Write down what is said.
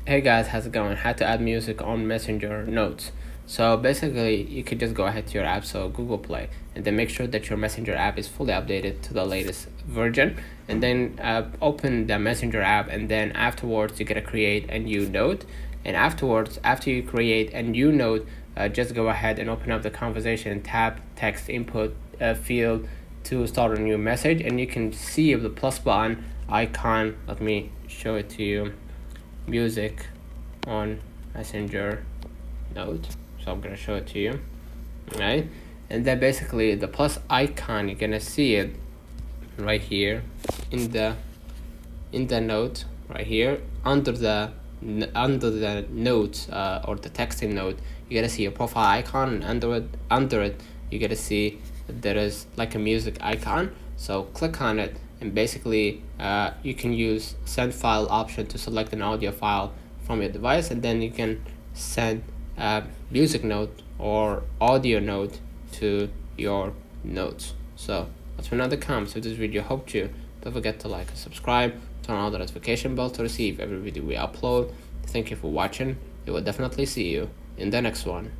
Hey guys, how's it going? How to add music on Messenger Notes. So basically, you could just go ahead to your app, so Google Play, and then make sure that your Messenger app is fully updated to the latest version. And then open the Messenger app, and then afterwards, you gotta create a new note. And afterwards, after you create a new note, just go ahead and open up the conversation and tap text input field to start a new message. And you can see the plus button icon. Let me show it to you. Music on Messenger Note. So I'm gonna show it to you, right? And then basically the plus icon, you're gonna see it right here in the note right here under the notes or the texting note. You gotta see a profile icon, and under it you gotta see that there is like a music icon. So click on it, and basically you can use send file option to select an audio file from your device, and then you can send a music note or audio note to your notes. So that's another comments. If this video helped you, don't forget to like and subscribe, turn on the notification bell to receive every video we upload. Thank you for watching. We will definitely see you in the next one.